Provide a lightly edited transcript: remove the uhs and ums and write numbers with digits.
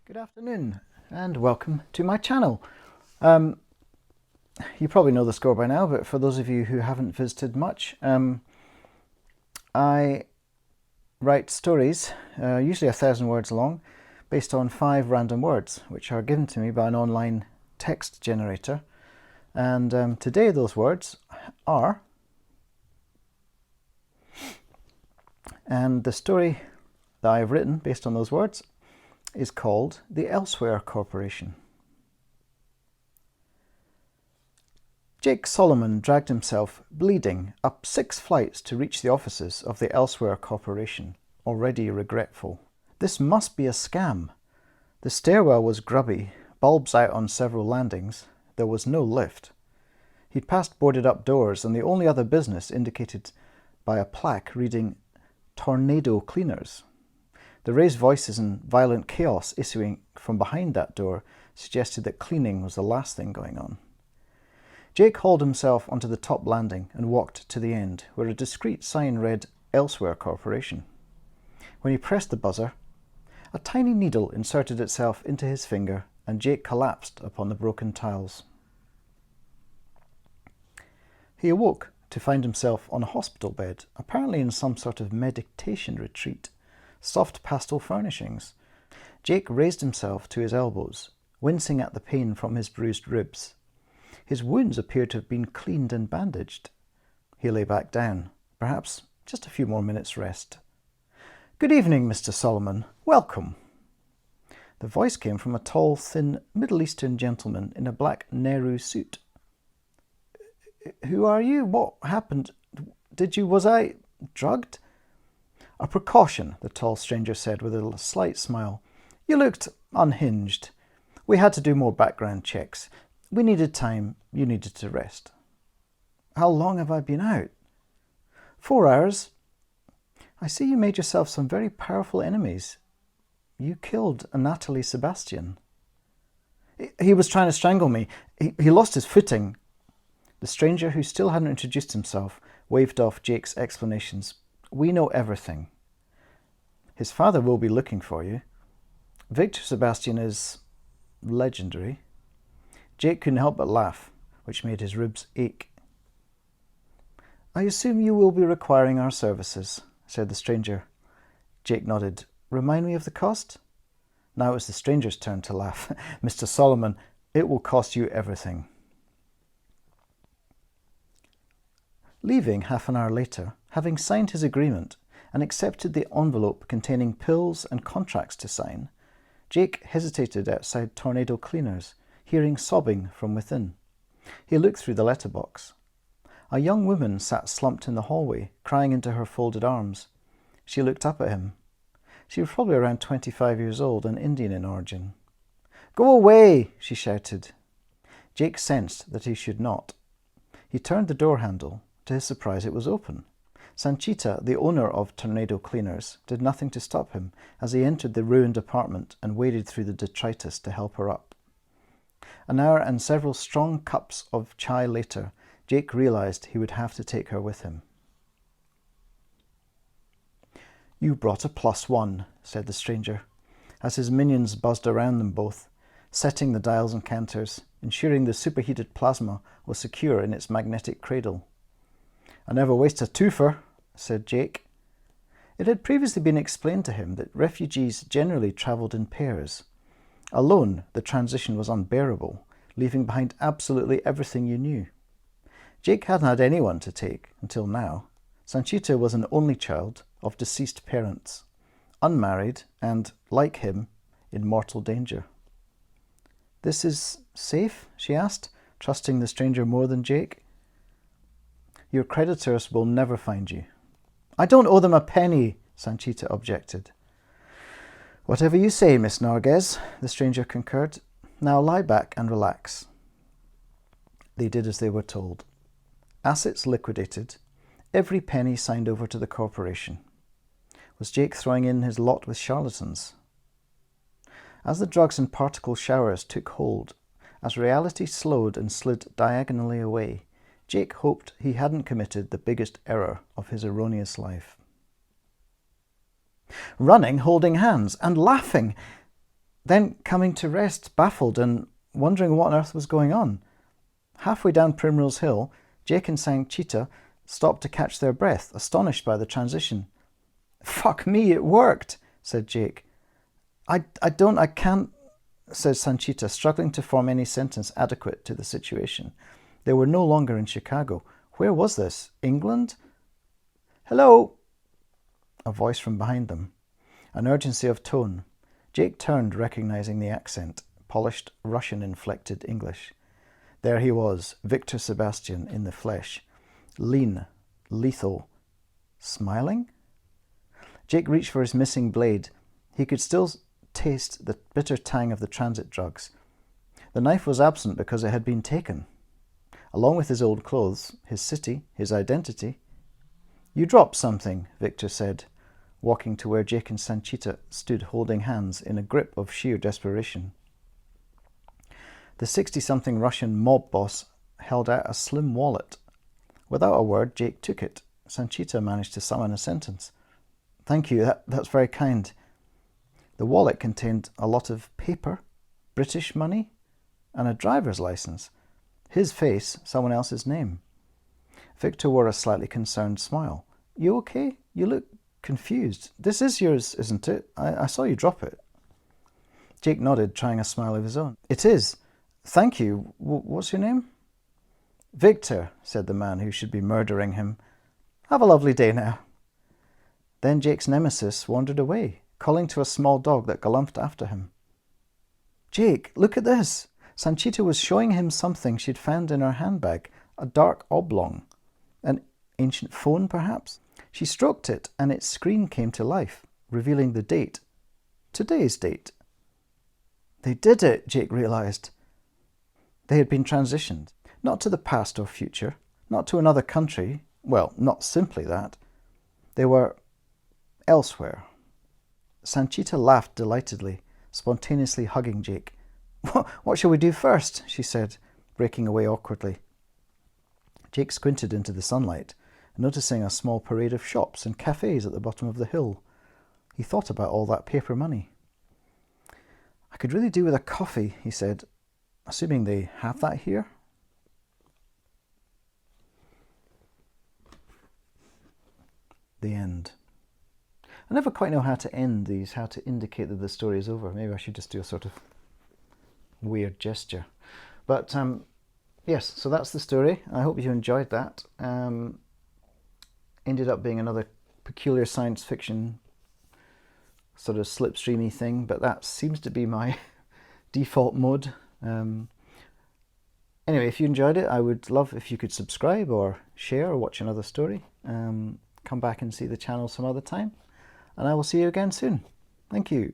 Good afternoon and welcome to my channel. You probably know the score by now, but for those of you who haven't visited much, I write stories, usually 1,000 words long, based on 5 random words, which are given to me by an online text generator. And today those words are, and the story that I have written based on those words is called The Elsewhere Corporation. Jake Solomon dragged himself, bleeding, up 6 flights to reach the offices of the Elsewhere Corporation, already regretful. This must be a scam. The stairwell was grubby, bulbs out on several landings. There was no lift. He'd passed boarded-up doors, and the only other business indicated by a plaque reading Tornado Cleaners. The raised voices and violent chaos issuing from behind that door suggested that cleaning was the last thing going on. Jake hauled himself onto the top landing and walked to the end, where a discreet sign read Elsewhere Corporation. When he pressed the buzzer, a tiny needle inserted itself into his finger, and Jake collapsed upon the broken tiles. He awoke to find himself on a hospital bed, apparently in some sort of meditation retreat. Soft pastel furnishings. Jake raised himself to his elbows, wincing at the pain from his bruised ribs. His wounds appeared to have been cleaned and bandaged. He lay back down, perhaps just a few more minutes' rest. "Good evening, Mr. Solomon. Welcome." The voice came from a tall, thin, Middle Eastern gentleman in a black Nehru suit. "Who are you? What happened? Was I drugged?" "A precaution," the tall stranger said with a slight smile. "You looked unhinged. We had to do more background checks. We needed time. You needed to rest." "How long have I been out?" "4 hours. I see you made yourself some very powerful enemies. You killed Natalie Sebastian." "He was trying to strangle me. He lost his footing." The stranger, who still hadn't introduced himself, waved off Jake's explanations. "We know everything. His father will be looking for you. Victor Sebastian is legendary." Jake couldn't help but laugh, which made his ribs ache. "I assume you will be requiring our services," said the stranger. Jake nodded. "Remind me of the cost?" Now it was the stranger's turn to laugh. "Mr. Solomon, it will cost you everything." Leaving half an hour later, having signed his agreement and accepted the envelope containing pills and contracts to sign, Jake hesitated outside Tornado Cleaners, hearing sobbing from within. He looked through the letterbox. A young woman sat slumped in the hallway, crying into her folded arms. She looked up at him. She was probably around 25 years old and Indian in origin. "Go away!" she shouted. Jake sensed that he should not. He turned the door handle. To his surprise, it was open. Sanchita, the owner of Tornado Cleaners, did nothing to stop him as he entered the ruined apartment and waded through the detritus to help her up. An hour and several strong cups of chai later, Jake realized he would have to take her with him. "You brought a +1, said the stranger, as his minions buzzed around them both, setting the dials and counters, ensuring the superheated plasma was secure in its magnetic cradle. "I never waste a twofer," said Jake. It had previously been explained to him that refugees generally travelled in pairs. Alone, the transition was unbearable, leaving behind absolutely everything you knew. Jake hadn't had anyone to take until now. Sanchita was an only child of deceased parents, unmarried and, like him, in mortal danger. "This is safe?" she asked, trusting the stranger more than Jake. "Your creditors will never find you." "I don't owe them a penny," Sanchita objected. "Whatever you say, Miss Narges," the stranger concurred. "Now lie back and relax." They did as they were told. Assets liquidated, every penny signed over to the corporation. Was Jake throwing in his lot with charlatans? As the drugs and particle showers took hold, as reality slowed and slid diagonally away, Jake hoped he hadn't committed the biggest error of his erroneous life. Running, holding hands, and laughing. Then, coming to rest, baffled and wondering what on earth was going on. Halfway down Primrose Hill, Jake and Sanchita stopped to catch their breath, astonished by the transition. "Fuck me, it worked," said Jake. I can't, said Sanchita, struggling to form any sentence adequate to the situation. They were no longer in Chicago. Where was this? England? "Hello!" A voice from behind them. An urgency of tone. Jake turned, recognizing the accent. Polished, Russian-inflected English. There he was, Victor Sebastian in the flesh. Lean, lethal, smiling? Jake reached for his missing blade. He could still taste the bitter tang of the transit drugs. The knife was absent because it had been taken. Along with his old clothes, his city, his identity. "You dropped something," Victor said, walking to where Jake and Sanchita stood holding hands in a grip of sheer desperation. The 60-something Russian mob boss held out a slim wallet. Without a word, Jake took it. Sanchita managed to summon a sentence. "Thank you, that's very kind." The wallet contained a lot of paper, British money, and a driver's license. His face, someone else's name. Victor wore a slightly concerned smile. "You okay? You look confused. This is yours, isn't it? I saw you drop it." Jake nodded, trying a smile of his own. "It is. Thank you. What's your name?" "Victor," said the man who should be murdering him. "Have a lovely day now." Then Jake's nemesis wandered away, calling to a small dog that galumphed after him. "Jake, look at this." Sanchita was showing him something she'd found in her handbag, a dark oblong. An ancient phone, perhaps? She stroked it, and its screen came to life, revealing the date. Today's date. They did it, Jake realized. They had been transitioned, not to the past or future, not to another country, well, not simply that. They were elsewhere. Sanchita laughed delightedly, spontaneously hugging Jake. "What shall we do first?" she said, breaking away awkwardly. Jake squinted into the sunlight, noticing a small parade of shops and cafes at the bottom of the hill. He thought about all that paper money. "I could really do with a coffee," he said, assuming they have that here. The end. I never quite know how to end these, how to indicate that the story is over. Maybe I should just do a sort of weird gesture. But yes, so that's the story. I hope you enjoyed that. Ended up being another peculiar science fiction sort of slipstreamy thing, but that seems to be my default mode. Anyway, if you enjoyed it, I would love if you could subscribe or share or watch another story. Come back and see the channel some other time, and I will see you again soon. Thank you.